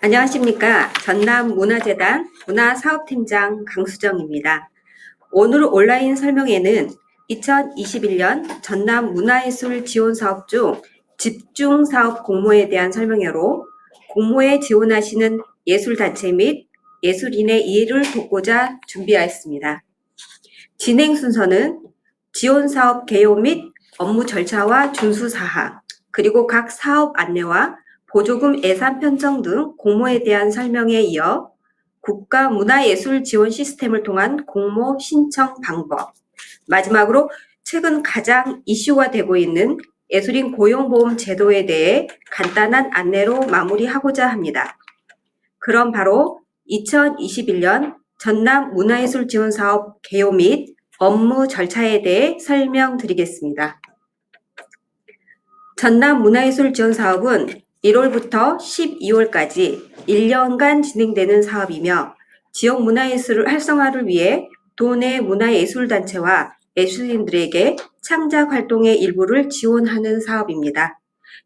안녕하십니까. 전남문화재단 문화사업팀장 강수정입니다. 오늘 온라인 설명회는 2021년 전남문화예술 지원사업 중 집중사업 공모에 대한 설명회로 공모에 지원하시는 예술단체 및 예술인의 이해를 돕고자 준비하였습니다. 진행 순서는 지원사업 개요 및 업무 절차와 준수사항, 그리고 각 사업 안내와 보조금 예산 편성 등 공모에 대한 설명에 이어 국가문화예술 지원 시스템을 통한 공모 신청 방법, 마지막으로 최근 가장 이슈가 되고 있는 예술인 고용보험 제도에 대해 간단한 안내로 마무리하고자 합니다. 그럼 바로 2021년 전남문화예술 지원사업 개요 및 업무 절차에 대해 설명드리겠습니다. 전남문화예술 지원사업은 1월부터 12월까지 1년간 진행되는 사업이며 지역 문화예술 활성화를 위해 도내 문화예술단체와 예술인들에게 창작 활동의 일부를 지원하는 사업입니다.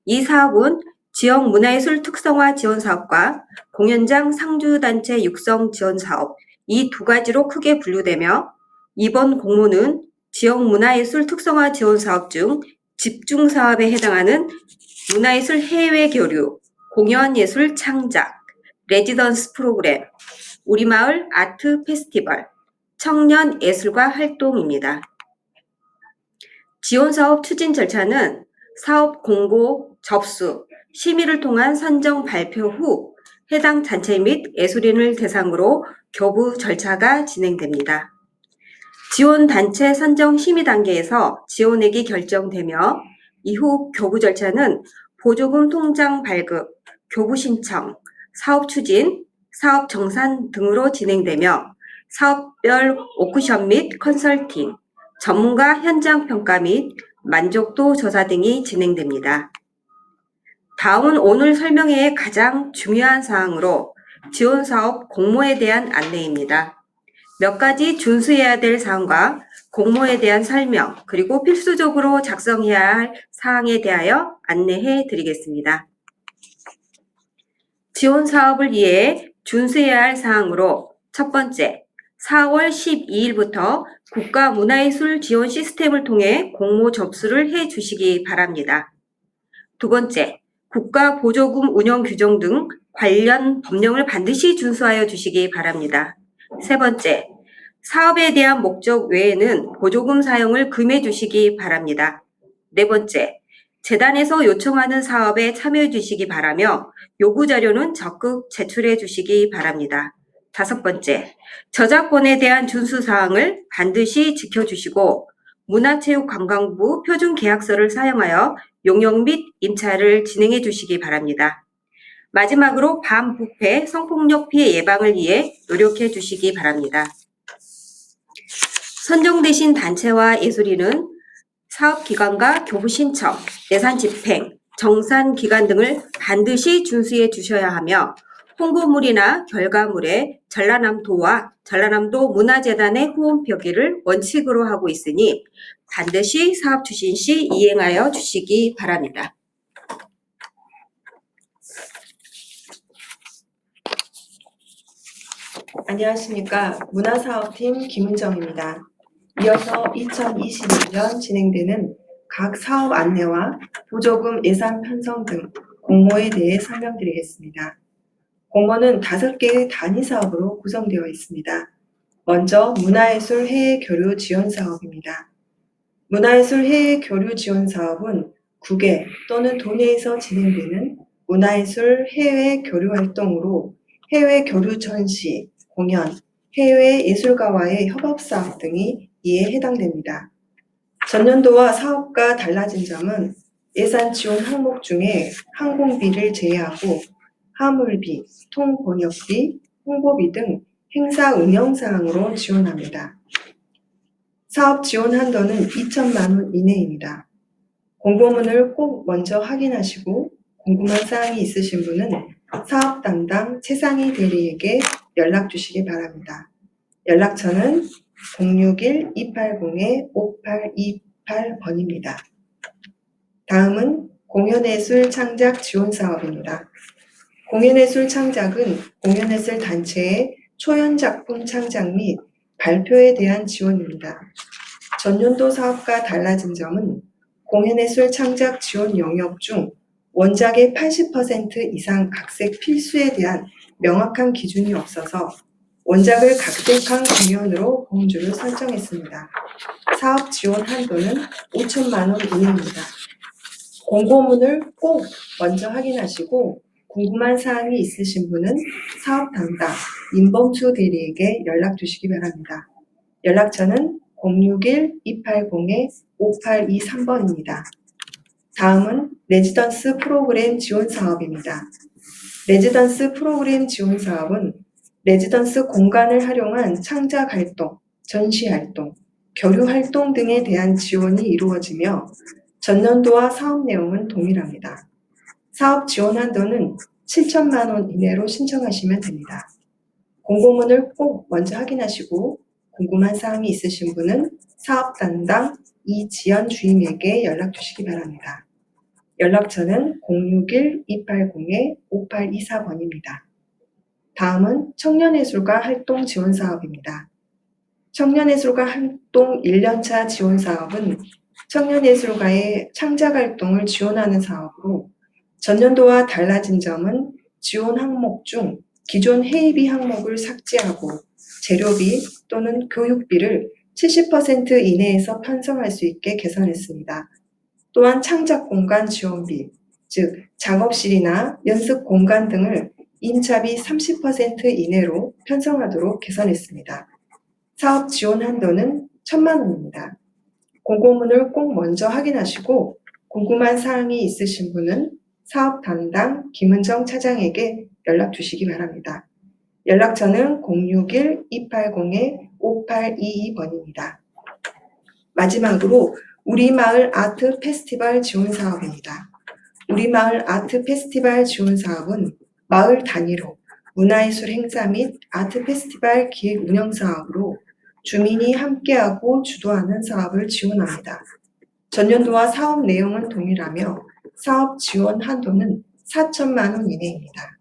이 사업은 지역 문화예술 특성화 지원 사업과 공연장 상주단체 육성 지원 사업 이 두 가지로 크게 분류되며 이번 공모는 지역 문화예술 특성화 지원 사업 중 집중 사업에 해당하는 문화예술 해외 교류, 공연예술 창작, 레지던스 프로그램, 우리마을 아트 페스티벌, 청년 예술가 활동입니다. 지원사업 추진 절차는 사업 공고, 접수, 심의를 통한 선정 발표 후 해당 단체 및 예술인을 대상으로 교부 절차가 진행됩니다. 지원 단체 선정 심의 단계에서 지원액이 결정되며 이후 교부 절차는 보조금 통장 발급, 교부 신청, 사업 추진, 사업 정산 등으로 진행되며 사업별 오크션 및 컨설팅, 전문가 현장 평가 및 만족도 조사 등이 진행됩니다. 다음은 오늘 설명회의 가장 중요한 사항으로 지원사업 공모에 대한 안내입니다. 몇 가지 준수해야 될 사항과 공모에 대한 설명, 그리고 필수적으로 작성해야 할 사항에 대하여 안내해 드리겠습니다. 지원 사업을 위해 준수해야 할 사항으로 첫 번째, 4월 12일부터 국가문화예술 지원 시스템을 통해 공모 접수를 해 주시기 바랍니다. 두 번째, 국가보조금 운영 규정 등 관련 법령을 반드시 준수하여 주시기 바랍니다. 세 번째, 사업에 대한 목적 외에는 보조금 사용을 금해 주시기 바랍니다. 네 번째, 재단에서 요청하는 사업에 참여해 주시기 바라며 요구 자료는 적극 제출해 주시기 바랍니다. 다섯 번째, 저작권에 대한 준수 사항을 반드시 지켜주시고 문화체육관광부 표준계약서를 사용하여 용역 및 임차를 진행해 주시기 바랍니다. 마지막으로 반부패, 성폭력 피해 예방을 위해 노력해 주시기 바랍니다. 선정되신 단체와 예술인은 사업기관과 교부 신청, 예산 집행, 정산 기간 등을 반드시 준수해 주셔야 하며 홍보물이나 결과물에 전라남도와 전라남도 문화재단의 후원 표기를 원칙으로 하고 있으니 반드시 사업 추진 시 이행하여 주시기 바랍니다. 안녕하십니까. 문화사업팀 김은정입니다. 이어서 2021년 진행되는 각 사업 안내와 보조금 예산 편성 등 공모에 대해 설명드리겠습니다. 공모는 5개의 단위 사업으로 구성되어 있습니다. 먼저 문화예술 해외 교류 지원 사업입니다. 문화예술 해외 교류 지원 사업은 국외 또는 도내에서 진행되는 문화예술 해외 교류 활동으로 해외 교류 전시, 공연, 해외 예술가와의 협업사업 등이 이에 해당됩니다. 전년도와 사업과 달라진 점은 예산 지원 항목 중에 항공비를 제외하고 화물비, 통번역비, 홍보비 등 행사 운영사항으로 지원합니다. 사업 지원 한도는 2천만 원 이내입니다. 공고문을 꼭 먼저 확인하시고 궁금한 사항이 있으신 분은 사업 담당 최상희 대리에게 연락 주시기 바랍니다. 연락처는 061-280-5828번입니다. 다음은 공연예술 창작 지원 사업입니다. 공연예술 창작은 공연예술 단체의 초연작품 창작 및 발표에 대한 지원입니다. 전년도 사업과 달라진 점은 공연예술 창작 지원 영역 중 원작의 80% 이상 각색 필수에 대한 명확한 기준이 없어서 원작을 각색한 공연으로 공주를 설정했습니다. 사업 지원 한도는 5천만 원 이내입니다. 공고문을 꼭 먼저 확인하시고 궁금한 사항이 있으신 분은 사업 담당 임범수 대리에게 연락 주시기 바랍니다. 연락처는 061-280-5823번입니다. 다음은 레지던스 프로그램 지원 사업입니다. 레지던스 프로그램 지원 사업은 레지던스 공간을 활용한 창작 활동, 전시 활동, 교류 활동 등에 대한 지원이 이루어지며 전년도와 사업 내용은 동일합니다. 사업 지원 한도는 7천만 원 이내로 신청하시면 됩니다. 공고문을 꼭 먼저 확인하시고 궁금한 사항이 있으신 분은 사업 담당 이지연 주임에게 연락 주시기 바랍니다. 연락처는 061-280-5824번입니다. 다음은 청년예술가 활동 지원 사업입니다. 청년예술가 활동 1년차 지원 사업은 청년예술가의 창작 활동을 지원하는 사업으로 전년도와 달라진 점은 지원 항목 중 기존 회의비 항목을 삭제하고 재료비 또는 교육비를 70% 이내에서 편성할 수 있게 개선했습니다. 또한 창작 공간 지원비, 즉 작업실이나 연습 공간 등을 임차비 30% 이내로 편성하도록 개선했습니다. 사업 지원 한도는 1천만 원입니다. 공고문을 꼭 먼저 확인하시고 궁금한 사항이 있으신 분은 사업 담당 김은정 차장에게 연락 주시기 바랍니다. 연락처는 061-280-5822번입니다. 마지막으로 우리마을 아트 페스티벌 지원 사업입니다. 우리마을 아트 페스티벌 지원 사업은 마을 단위로 문화예술 행사 및 아트 페스티벌 기획 운영 사업으로 주민이 함께하고 주도하는 사업을 지원합니다. 전년도와 사업 내용은 동일하며 사업 지원 한도는 4천만 원 이내입니다.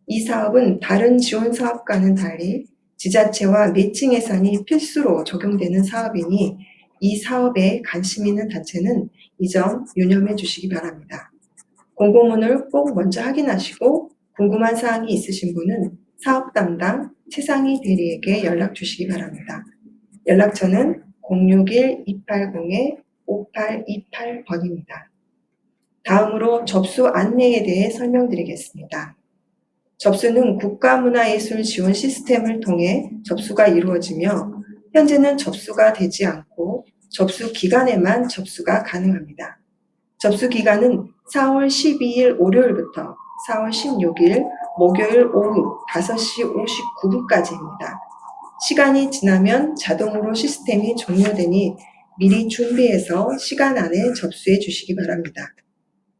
이 사업은 다른 지원 사업과는 달리 지자체와 매칭 예산이 필수로 적용되는 사업이니 이 사업에 관심 있는 단체는 이 점 유념해 주시기 바랍니다. 공고문을 꼭 먼저 확인하시고 궁금한 사항이 있으신 분은 사업 담당 최상희 대리에게 연락 주시기 바랍니다. 연락처는 061-280-5828번입니다. 다음으로 접수 안내에 대해 설명드리겠습니다. 접수는 국가문화예술 지원 시스템을 통해 접수가 이루어지며 현재는 접수가 되지 않고 접수 기간에만 접수가 가능합니다. 접수 기간은 4월 12일 월요일부터 4월 16일 목요일 오후 5시 59분까지입니다. 시간이 지나면 자동으로 시스템이 종료되니 미리 준비해서 시간 안에 접수해 주시기 바랍니다.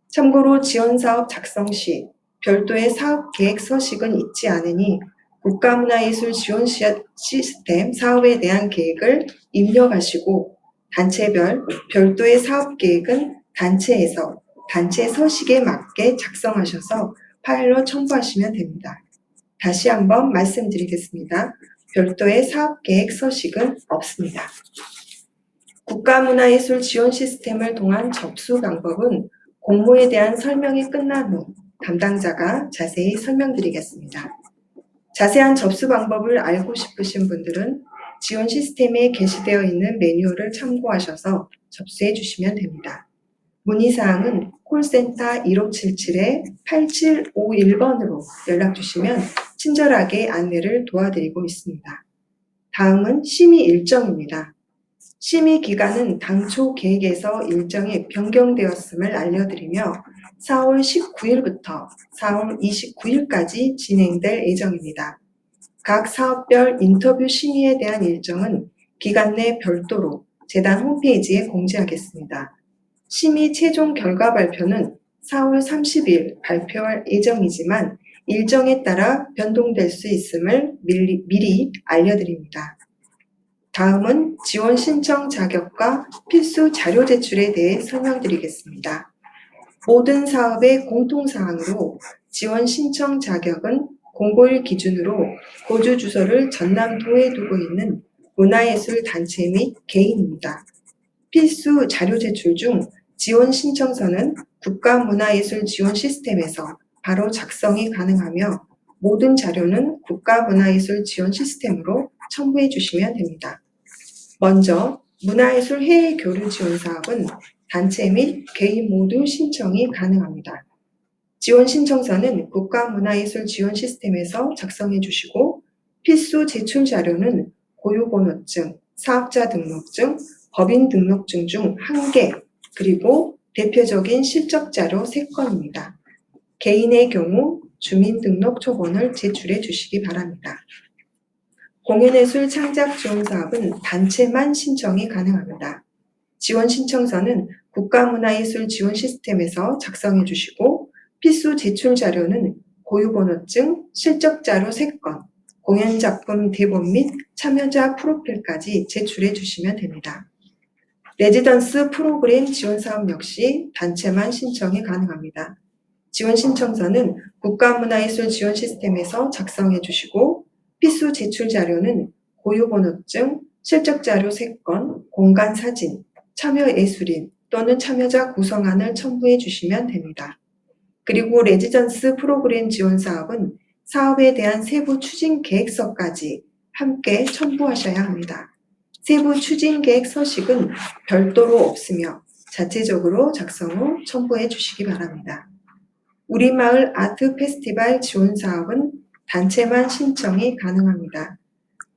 참고로 지원사업 작성 시 별도의 사업계획 서식은 있지 않으니 국가문화예술 지원 시스템 사업에 대한 계획을 입력하시고 단체별 별도의 사업계획은 단체에서 단체 서식에 맞게 작성하셔서 파일로 첨부하시면 됩니다. 다시 한번 말씀드리겠습니다. 별도의 사업계획 서식은 없습니다. 국가문화예술 지원 시스템을 통한 접수 방법은 공모에 대한 설명이 끝난 후 담당자가 자세히 설명드리겠습니다. 자세한 접수 방법을 알고 싶으신 분들은 지원 시스템에 게시되어 있는 매뉴얼을 참고하셔서 접수해 주시면 됩니다. 문의사항은 콜센터 1577-8751번으로 연락 주시면 친절하게 안내를 도와드리고 있습니다. 다음은 심의 일정입니다. 심의 기간은 당초 계획에서 일정이 변경되었음을 알려드리며 4월 19일부터 4월 29일까지 진행될 예정입니다. 각 사업별 인터뷰 심의에 대한 일정은 기간 내 별도로 재단 홈페이지에 공지하겠습니다. 심의 최종 결과 발표는 4월 30일 발표할 예정이지만 일정에 따라 변동될 수 있음을 미리 알려드립니다. 다음은 지원 신청 자격과 필수 자료 제출에 대해 설명드리겠습니다. 모든 사업의 공통사항으로 지원 신청 자격은 공고일 기준으로 거주 주소를 전남도에 두고 있는 문화예술 단체 및 개인입니다. 필수 자료 제출 중 지원 신청서는 국가문화예술 지원 시스템에서 바로 작성이 가능하며 모든 자료는 국가문화예술 지원 시스템으로 첨부해 주시면 됩니다. 먼저 문화예술 해외 교류 지원 사업은 단체 및 개인 모두 신청이 가능합니다. 지원 신청서는 국가문화예술 지원 시스템에서 작성해 주시고 필수 제출 자료는 고유번호증, 사업자 등록증, 법인 등록증 중 1개, 그리고 대표적인 실적 자료 3건입니다. 개인의 경우 주민등록 초본을 제출해 주시기 바랍니다. 공연예술 창작 지원 사업은 단체만 신청이 가능합니다. 지원 신청서는 국가문화예술 지원 시스템에서 작성해 주시고 필수 제출 자료는 고유번호증, 실적자료 3건, 공연작품 대본 및 참여자 프로필까지 제출해 주시면 됩니다. 레지던스 프로그램 지원 사업 역시 단체만 신청이 가능합니다. 지원 신청서는 국가문화예술 지원 시스템에서 작성해 주시고 필수 제출 자료는 고유번호증, 실적자료 3건, 공간사진, 참여예술인 또는 참여자 구성안을 첨부해 주시면 됩니다. 그리고 레지던스 프로그램 지원 사업은 사업에 대한 세부 추진 계획서까지 함께 첨부하셔야 합니다. 세부 추진 계획 서식은 별도로 없으며 자체적으로 작성 후 첨부해 주시기 바랍니다. 우리마을 아트 페스티벌 지원 사업은 단체만 신청이 가능합니다.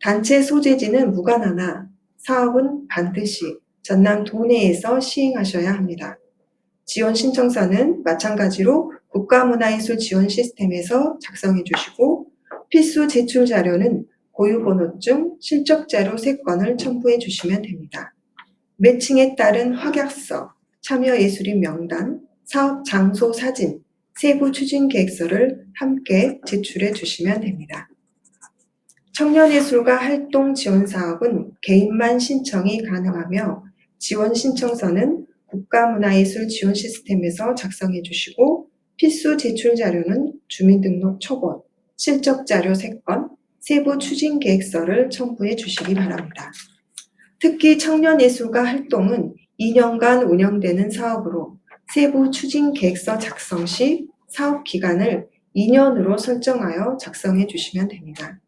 단체 소재지는 무관하나 사업은 반드시 전남 도내에서 시행하셔야 합니다. 지원 신청서는 마찬가지로 국가문화예술 지원 시스템에서 작성해 주시고 필수 제출 자료는 고유번호증, 실적자료 3건을 첨부해 주시면 됩니다. 매칭에 따른 확약서, 참여예술인 명단, 사업 장소 사진, 세부 추진 계획서를 함께 제출해 주시면 됩니다. 청년예술가 활동 지원 사업은 개인만 신청이 가능하며 지원 신청서는 국가문화예술 지원 시스템에서 작성해 주시고 필수 제출 자료는 주민등록 초본, 실적자료 3건, 세부 추진 계획서를 첨부해 주시기 바랍니다. 특히 청년예술가 활동은 2년간 운영되는 사업으로 세부 추진 계획서 작성 시 사업 기간을 2년으로 설정하여 작성해 주시면 됩니다.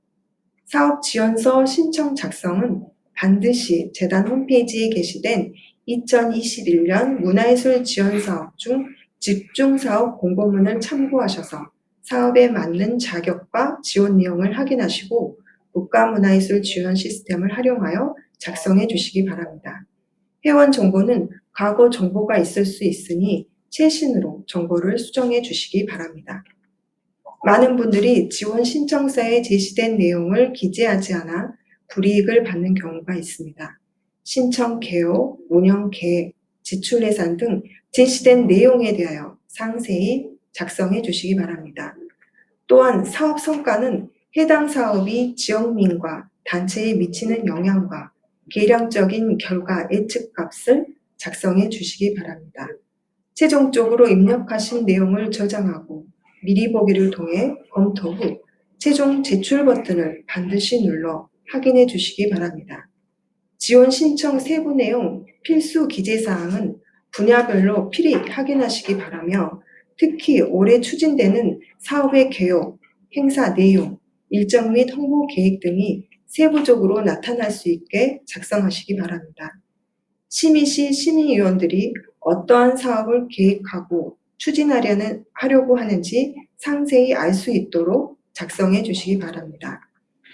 사업 지원서 신청 작성은 반드시 재단 홈페이지에 게시된 2021년 문화예술 지원 사업 중 집중사업 공고문을 참고하셔서 사업에 맞는 자격과 지원 내용을 확인하시고 국가문화예술 지원 시스템을 활용하여 작성해 주시기 바랍니다. 회원 정보는 과거 정보가 있을 수 있으니 최신으로 정보를 수정해 주시기 바랍니다. 많은 분들이 지원 신청서에 제시된 내용을 기재하지 않아 불이익을 받는 경우가 있습니다. 신청 개요, 운영 계획, 지출 예산 등 제시된 내용에 대하여 상세히 작성해 주시기 바랍니다. 또한 사업 성과는 해당 사업이 지역민과 단체에 미치는 영향과 계량적인 결과 예측값을 작성해 주시기 바랍니다. 최종적으로 입력하신 내용을 저장하고 미리 보기를 통해 검토 후 최종 제출 버튼을 반드시 눌러 확인해 주시기 바랍니다. 지원 신청 세부 내용 필수 기재사항은 분야별로 필히 확인하시기 바라며 특히 올해 추진되는 사업의 개요, 행사 내용, 일정 및 홍보 계획 등이 세부적으로 나타날 수 있게 작성하시기 바랍니다. 심의 시 심의위원들이 어떠한 사업을 계획하고 추진하려고 하는지 상세히 알 수 있도록 작성해 주시기 바랍니다.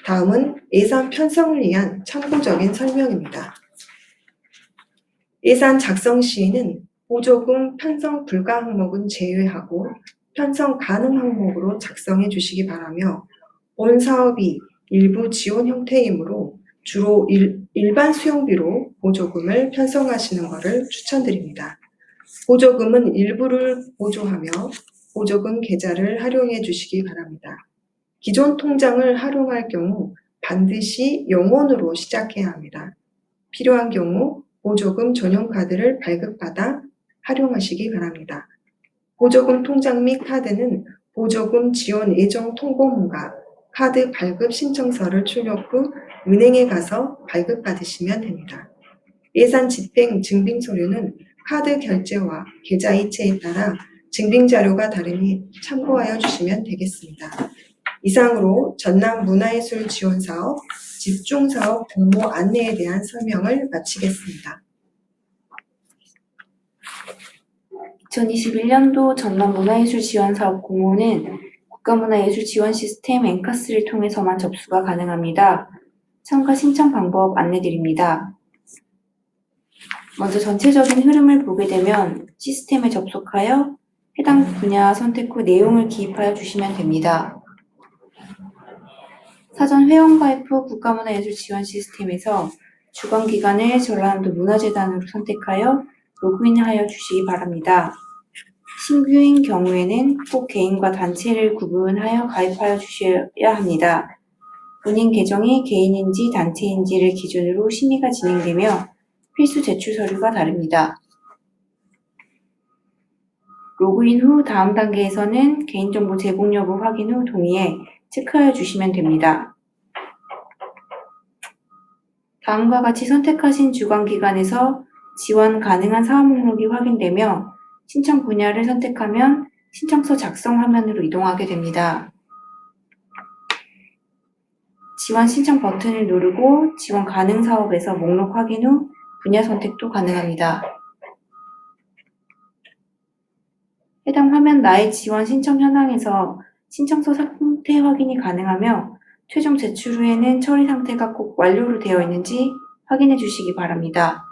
다음은 예산 편성을 위한 참고적인 설명입니다. 예산 작성 시에는 보조금 편성 불가 항목은 제외하고 편성 가능 항목으로 작성해 주시기 바라며 본 사업이 일부 지원 형태이므로 주로 일반 수용비로 보조금을 편성하시는 것을 추천드립니다. 보조금은 일부를 보조하며 보조금 계좌를 활용해 주시기 바랍니다. 기존 통장을 활용할 경우 반드시 0원으로 시작해야 합니다. 필요한 경우 보조금 전용 카드를 발급받아 활용하시기 바랍니다. 보조금 통장 및 카드는 보조금 지원 예정 통보문과 카드 발급 신청서를 출력 후 은행에 가서 발급받으시면 됩니다. 예산 집행 증빙 서류는 카드 결제와 계좌 이체에 따라 증빙 자료가 다르니 참고하여 주시면 되겠습니다. 이상으로 전남 문화예술 지원 사업 집중 사업 공모 안내에 대한 설명을 마치겠습니다. 2021년도 전남 문화예술 지원 사업 공모는 국가문화예술 지원 시스템 엔카스를 통해서만 접수가 가능합니다. 참가 신청 방법 안내드립니다. 먼저 전체적인 흐름을 보게 되면 시스템에 접속하여 해당 분야 선택 후 내용을 기입하여 주시면 됩니다. 사전 회원가입 후 국가문화예술 지원 시스템에서 주관기관을 전라남도 문화재단으로 선택하여 로그인하여 주시기 바랍니다. 신규인 경우에는 꼭 개인과 단체를 구분하여 가입하여 주셔야 합니다. 본인 계정이 개인인지 단체인지를 기준으로 심의가 진행되며 필수 제출 서류가 다릅니다. 로그인 후 다음 단계에서는 개인정보 제공 여부 확인 후 동의에 체크하여 주시면 됩니다. 다음과 같이 선택하신 주관기관에서 지원 가능한 사업 목록이 확인되며 신청 분야를 선택하면 신청서 작성 화면으로 이동하게 됩니다. 지원 신청 버튼을 누르고 지원 가능 사업에서 목록 확인 후 분야 선택도 가능합니다. 해당 화면 나의 지원 신청 현황에서 신청서 상태 확인이 가능하며 최종 제출 후에는 처리 상태가 꼭 완료로 되어 있는지 확인해 주시기 바랍니다.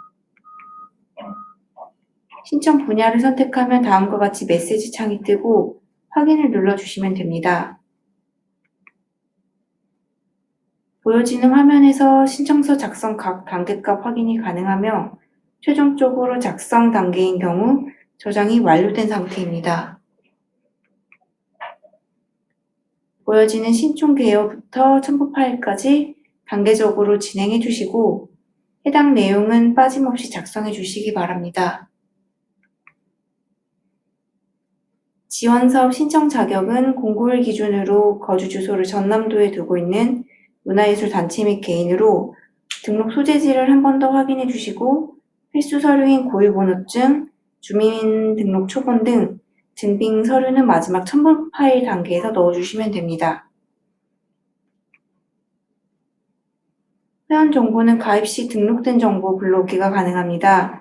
신청 분야를 선택하면 다음과 같이 메시지 창이 뜨고 확인을 눌러주시면 됩니다. 보여지는 화면에서 신청서 작성 각 단계값 확인이 가능하며 최종적으로 작성 단계인 경우 저장이 완료된 상태입니다. 보여지는 신총 개요부터 첨부 파일까지 단계적으로 진행해 주시고 해당 내용은 빠짐없이 작성해 주시기 바랍니다. 지원사업 신청 자격은 공고일 기준으로 거주 주소를 전남도에 두고 있는 문화예술 단체 및 개인으로 등록 소재지를 한 번 더 확인해 주시고 필수 서류인 고유번호증, 주민등록 초본 등 증빙 서류는 마지막 첨부 파일 단계에서 넣어주시면 됩니다. 회원 정보는 가입 시 등록된 정보 불러오기가 가능합니다.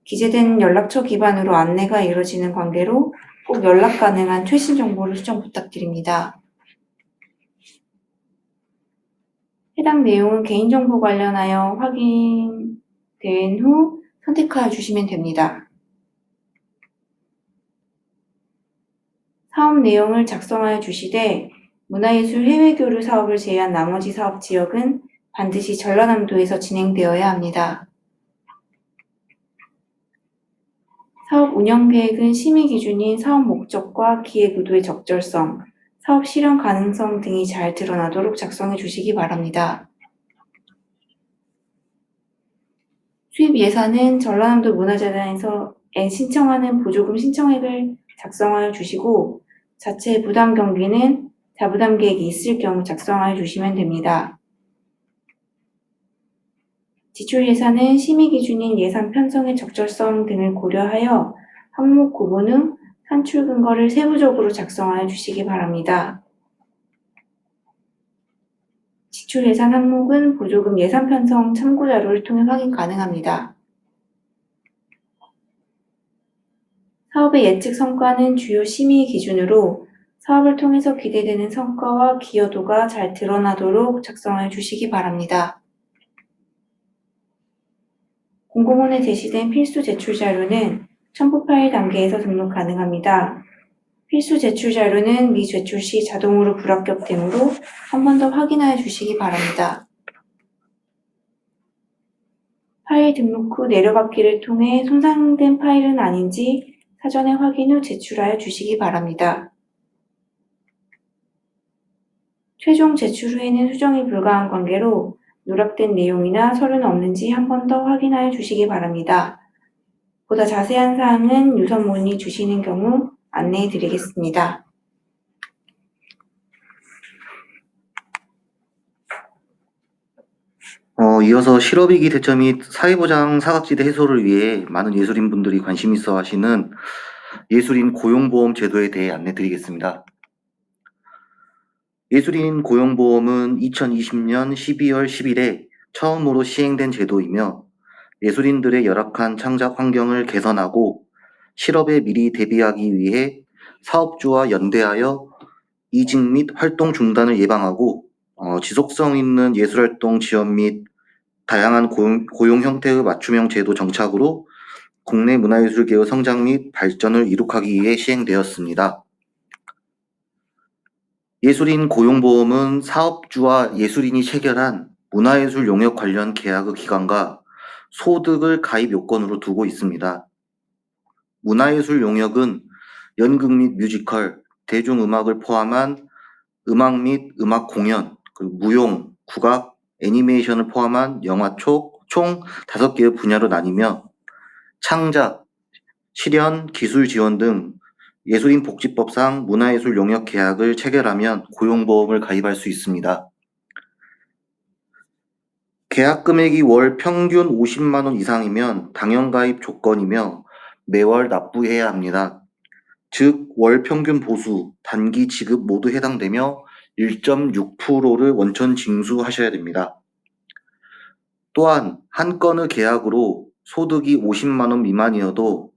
기재된 연락처 기반으로 안내가 이루어지는 관계로 꼭 연락 가능한 최신 정보를 수정 부탁드립니다. 해당 내용은 개인정보 관련하여 확인된 후 선택하여 주시면 됩니다. 사업 내용을 작성하여 주시되 문화예술 해외교류 사업을 제외한 나머지 사업 지역은 반드시 전라남도에서 진행되어야 합니다. 사업 운영 계획은 심의 기준인 사업 목적과 기획 의도의 적절성, 사업 실현 가능성 등이 잘 드러나도록 작성해 주시기 바랍니다. 수입 예산은 전라남도 문화재단에서 신청하는 보조금 신청액을 작성하여 주시고 자체 부담 경비는 자부담 계획이 있을 경우 작성하여 주시면 됩니다. 지출 예산은 심의 기준인 예산 편성의 적절성 등을 고려하여 항목 구분 후 산출 근거를 세부적으로 작성하여 주시기 바랍니다. 지출 예산 항목은 보조금 예산 편성 참고 자료를 통해 확인 가능합니다. 사업의 예측 성과는 주요 심의 기준으로 사업을 통해서 기대되는 성과와 기여도가 잘 드러나도록 작성하여 주시기 바랍니다. 공공원에 제시된 필수 제출 자료는 첨부 파일 단계에서 등록 가능합니다. 필수 제출 자료는 미제출 시 자동으로 불합격되므로 한 번 더 확인하여 주시기 바랍니다. 파일 등록 후 내려받기를 통해 손상된 파일은 아닌지 사전에 확인 후 제출하여 주시기 바랍니다. 최종 제출 후에는 수정이 불가한 관계로 누락된 내용이나 서류는 없는지 한 번 더 확인하여 주시기 바랍니다. 보다 자세한 사항은 유선 문의 주시는 경우 안내해 드리겠습니다. 이어서 실업위기 대처 및 사회보장 사각지대 해소를 위해 많은 예술인분들이 관심 있어 하시는 예술인 고용보험 제도에 대해 안내드리겠습니다. 예술인 고용보험은 2020년 12월 10일에 처음으로 시행된 제도이며 예술인들의 열악한 창작 환경을 개선하고 실업에 미리 대비하기 위해 사업주와 연대하여 이직 및 활동 중단을 예방하고 지속성 있는 예술활동 지원 및 다양한 고용 형태의 맞춤형 제도 정착으로 국내 문화예술계의 성장 및 발전을 이룩하기 위해 시행되었습니다. 예술인 고용보험은 사업주와 예술인이 체결한 문화예술 용역 관련 계약의 기간과 소득을 가입 요건으로 두고 있습니다. 문화예술 용역은 연극 및 뮤지컬, 대중음악을 포함한 음악 및 음악 공연, 그리고 무용, 국악, 애니메이션을 포함한 영화 총 5개의 분야로 나뉘며 창작, 실현, 기술 지원 등 예술인 복지법상 문화예술 용역 계약을 체결하면 고용보험을 가입할 수 있습니다. 계약 금액이 월 평균 50만 원 이상이면 당연가입 조건이며 매월 납부해야 합니다. 즉, 월 평균 보수, 단기 지급 모두 해당되며 1.6%를 원천 징수하셔야 됩니다. 또한 한 건의 계약으로 소득이 50만 원 미만이어도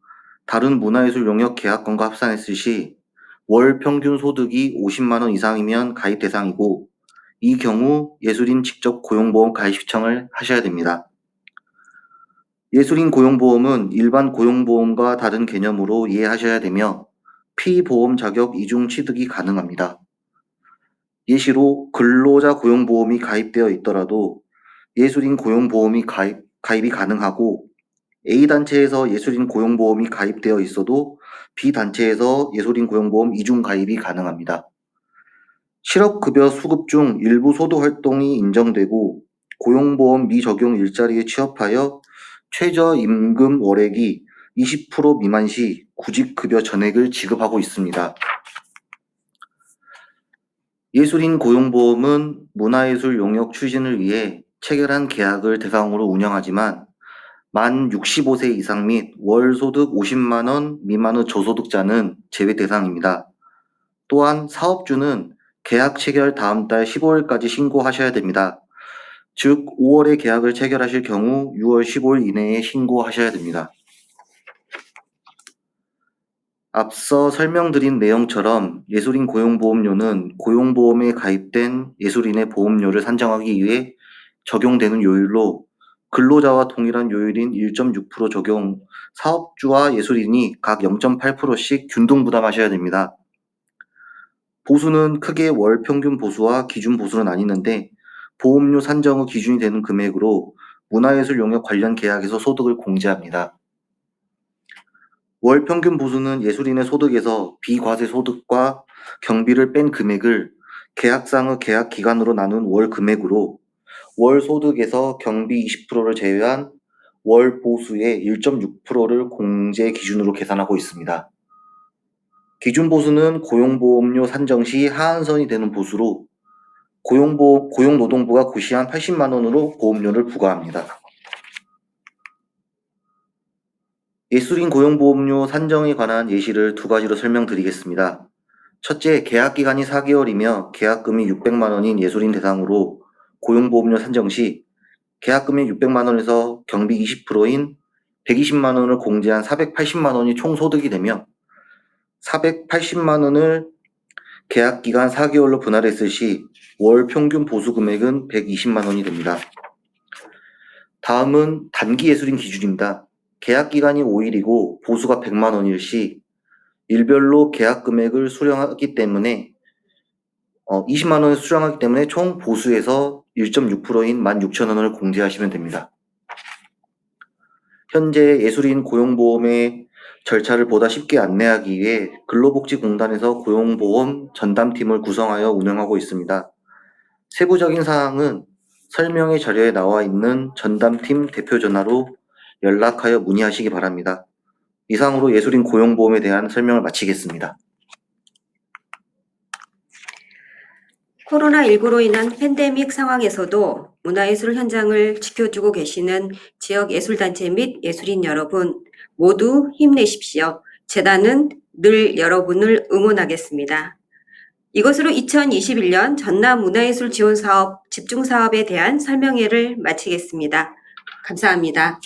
다른 문화예술 용역 계약건과 합산했을 시 월 평균 소득이 50만 원 이상이면 가입 대상이고 이 경우 예술인 직접 고용보험 가입 신청을 하셔야 됩니다. 예술인 고용보험은 일반 고용보험과 다른 개념으로 이해하셔야 되며 피보험 자격 이중 취득이 가능합니다. 예시로 근로자 고용보험이 가입되어 있더라도 예술인 고용보험이 가입이 가능하고 A단체에서 예술인 고용보험이 가입되어 있어도 B단체에서 예술인 고용보험 이중 가입이 가능합니다. 실업급여 수급 중 일부 소득활동이 인정되고 고용보험 미적용 일자리에 취업하여 최저임금 월액이 20% 미만 시 구직급여 전액을 지급하고 있습니다. 예술인 고용보험은 문화예술 용역 추진을 위해 체결한 계약을 대상으로 운영하지만 만 65세 이상 및 월 소득 50만 원 미만의 저소득자는 제외 대상입니다. 또한 사업주는 계약 체결 다음 달 15일까지 신고하셔야 됩니다. 즉 5월에 계약을 체결하실 경우 6월 15일 이내에 신고하셔야 됩니다. 앞서 설명드린 내용처럼 예술인 고용보험료는 고용보험에 가입된 예술인의 보험료를 산정하기 위해 적용되는 요율로 근로자와 동일한 요율인 1.6% 적용, 사업주와 예술인이 각 0.8%씩 균등 부담하셔야 됩니다. 보수는 크게 월 평균 보수와 기준 보수로 나뉘는데 보험료 산정의 기준이 되는 금액으로 문화예술 용역 관련 계약에서 소득을 공제합니다. 월 평균 보수는 예술인의 소득에서 비과세 소득과 경비를 뺀 금액을 계약상의 계약 기간으로 나눈 월 금액으로 월 소득에서 경비 20%를 제외한 월 보수의 1.6%를 공제 기준으로 계산하고 있습니다. 기준 보수는 고용보험료 산정 시 하한선이 되는 보수로 고용노동부가 고시한 80만 원으로 보험료를 부과합니다. 예술인 고용보험료 산정에 관한 예시를 2가지로 설명드리겠습니다. 첫째, 계약기간이 4개월이며 계약금이 600만 원인 예술인 대상으로 고용보험료 산정 시 계약금이 600만 원에서 경비 20%인 120만 원을 공제한 480만 원이 총 소득이 되며 480만 원을 계약기간 4개월로 분할했을 시 월 평균 보수 금액은 120만 원이 됩니다. 다음은 단기 예술인 기준입니다. 계약기간이 5일이고 보수가 100만 원일 시 일별로 계약 금액을 수령하기 때문에 20만 원을 수령하기 때문에 총 보수에서 1.6%인 16,000원을 공제하시면 됩니다. 현재 예술인 고용보험의 절차를 보다 쉽게 안내하기 위해 근로복지공단에서 고용보험 전담팀을 구성하여 운영하고 있습니다. 세부적인 사항은 설명의 자료에 나와 있는 전담팀 대표 전화로 연락하여 문의하시기 바랍니다. 이상으로 예술인 고용보험에 대한 설명을 마치겠습니다. 코로나19로 인한 팬데믹 상황에서도 문화예술 현장을 지켜주고 계시는 지역 예술단체 및 예술인 여러분 모두 힘내십시오. 재단은 늘 여러분을 응원하겠습니다. 이것으로 2021년 전남 문화예술 지원 사업 집중 사업에 대한 설명회를 마치겠습니다. 감사합니다.